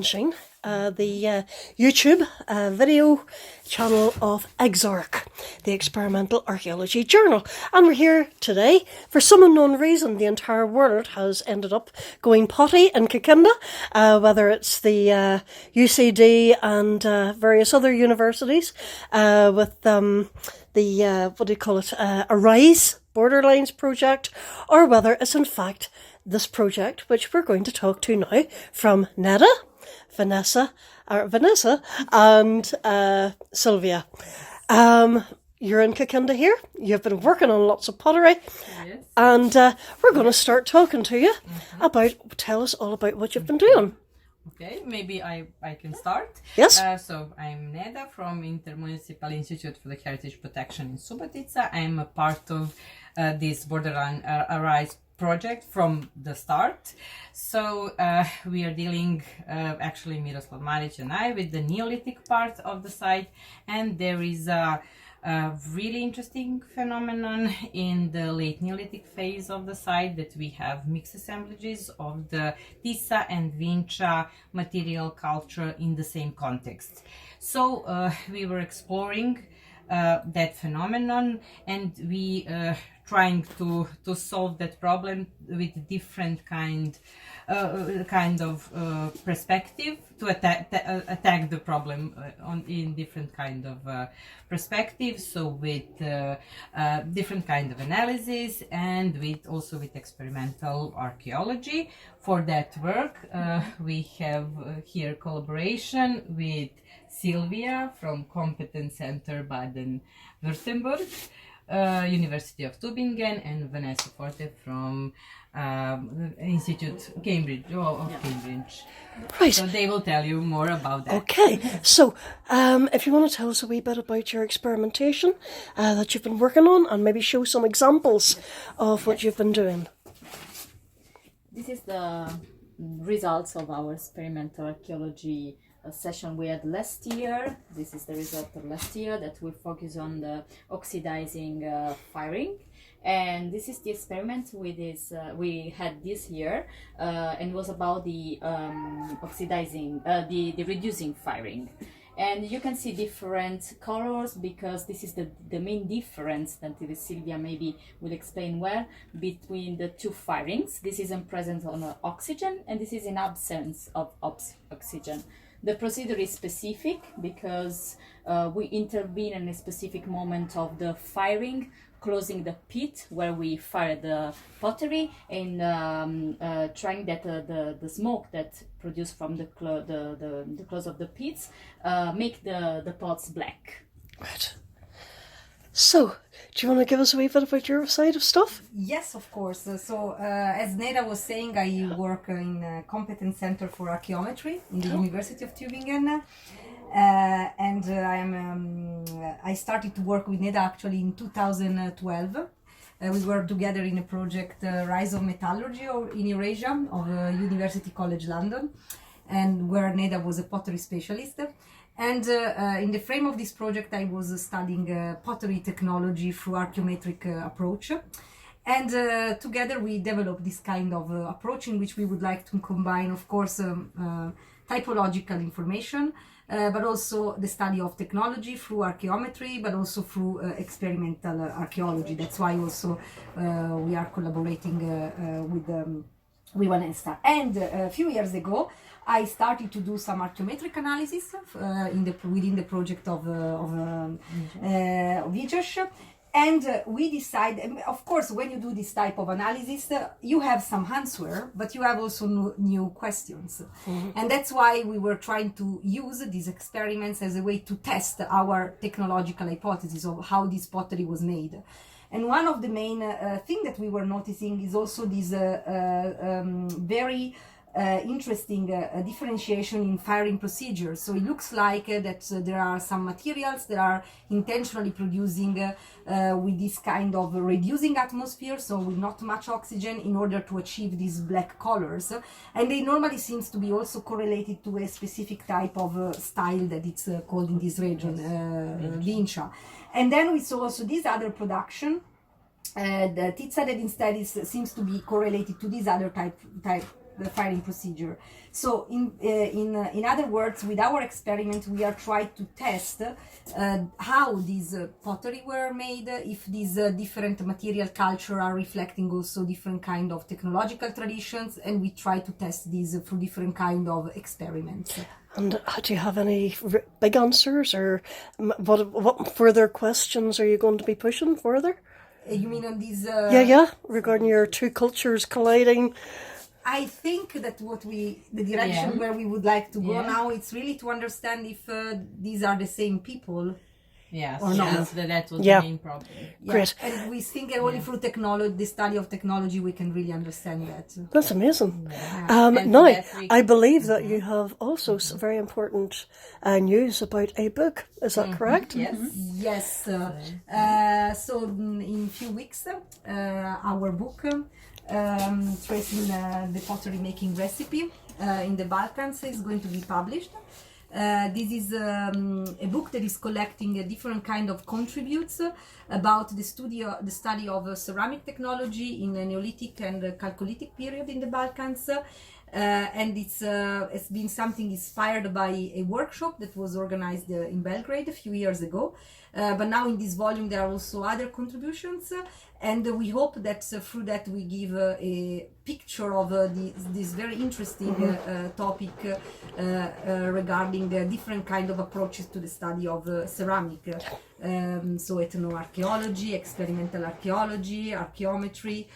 launching the YouTube video channel of EXARC, the Experimental Archaeology Journal. And we're here today, for some unknown reason, the entire world has ended up going potty in Kikinda, whether it's the UCD and various other universities, with the, what do you call it, Arise Borderlines project, or whether it's in fact this project, which we're going to talk to now, from Neda, Vanessa and Sylvia. You're in Kikinda here. You've been working on lots of pottery. Yes. And we're going to start talking to you about, tell us all about what you've been doing. Okay, maybe I can start. Yes. So I'm Neda from Intermunicipal Institute for the Heritage Protection in Subotica. I'm a part of this Borderline Arise project from the start. So we are dealing, actually Miroslav Maric and I, with the Neolithic part of the site, and there is a really interesting phenomenon in the late Neolithic phase of the site, that we have mixed assemblages of the Tisa and Vinca material culture in the same context. So we were exploring that phenomenon, and we trying to solve that problem with different kind of perspective, to attack the problem in different kind of perspectives. So with different kind of analysis, and also with experimental archaeology. For that work, we have here collaboration with Sylvia from Competence Center Baden-Württemberg, University of Tübingen, and Vanessa Forte from Institute Cambridge. Cambridge. Right. So they will tell you more about that. Okay, so if you want to tell us a wee bit about your experimentation that you've been working on, and maybe show some examples of what you've been doing. This is the results of our experimental archaeology session we had last year. This is the result of last year, that we focus on the oxidizing firing. And this is the experiment we had this year, and was about the oxidizing, the reducing firing. And you can see different colors, because this is the main difference that Sylvia maybe will explain well, between the two firings. This is in presence of oxygen, and this is in absence of oxygen. The procedure is specific because we intervene in a specific moment of the firing, closing the pit where we fire the pottery, and trying that the smoke that produced from the close of the pits make the pots black. Right. So, do you want to give us a wee bit about your side of stuff? Yes, of course. So, as Neda was saying, I work in a Competence Center for Archaeometry in the University of Tübingen. And I started to work with Neda actually in 2012. We were together in a project, Rise of Metallurgy in Eurasia of University College London, and where Neda was a pottery specialist. And in the frame of this project, I was studying pottery technology through archaeometric approach. And together we developed this kind of approach, in which we would like to combine, of course, typological information, but also the study of technology through archaeometry, but also through experimental archaeology. That's why also we are collaborating with Vanessa. And a few years ago, I started to do some archaeometric analysis within the project of EXARC. And we decide, of course, when you do this type of analysis, you have some answer, but you have also new questions. Mm-hmm. And that's why we were trying to use these experiments as a way to test our technological hypothesis of how this pottery was made. And one of the main thing that we were noticing is also this very interesting differentiation in firing procedures. So it looks like that there are some materials that are intentionally producing with this kind of reducing atmosphere, so with not much oxygen, in order to achieve these black colors. And they normally seems to be also correlated to a specific type of style that it's called in this region, Vinca. And then we saw also this other production, the Tizza, that instead seems to be correlated to this other type the firing procedure. So in other words, with our experiment, we are trying to test how these pottery were made, if these different material culture are reflecting also different kind of technological traditions, and we try to test these through different kind of experiments. And do you have any big answers, or what further questions are you going to be pushing further? You mean on these? Regarding your two cultures colliding. I think that the direction where we would like to go now, it's really to understand if these are the same people. Yes, or not. yes, that was the main problem. Yeah. Great. And we think only through technology, the study of technology, we can really understand that. That's amazing. And Now, that we I believe that you have also some very important news about a book. Is that correct? Yes. Yes. So in a few weeks, our book tracing the pottery making recipe in the Balkans is going to be published. This is a book that is collecting different kind of contributes about the study of ceramic technology in the Neolithic and Chalcolithic period in the Balkans. And it's been something inspired by a workshop that was organized in Belgrade a few years ago. But now in this volume there are also other contributions, and we hope that through that we give a picture of this very interesting topic regarding the different kind of approaches to the study of ceramic. So ethnoarchaeology, experimental archaeology, archaeometry.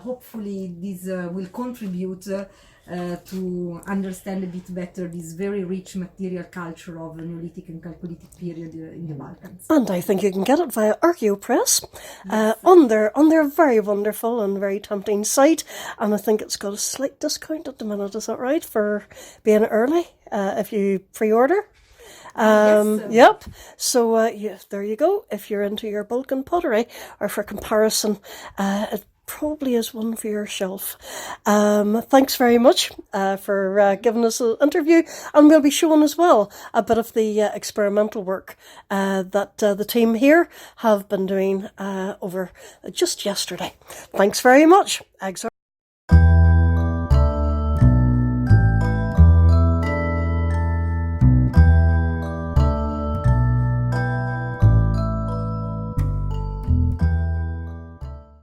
Hopefully this will contribute to understand a bit better this very rich material culture of the Neolithic and Chalcolithic period in the Balkans. And I think you can get it via Archeo Press on their very wonderful and very tempting site. And I think it's got a slight discount at the minute. Is that right, for being early if you pre-order? Yep. So there you go. If you're into your Balkan pottery, or for comparison, it probably is one for your shelf. Thanks very much for giving us an interview, and we'll be showing as well a bit of the experimental work that the team here have been doing over just yesterday. Thanks very much. EXARC.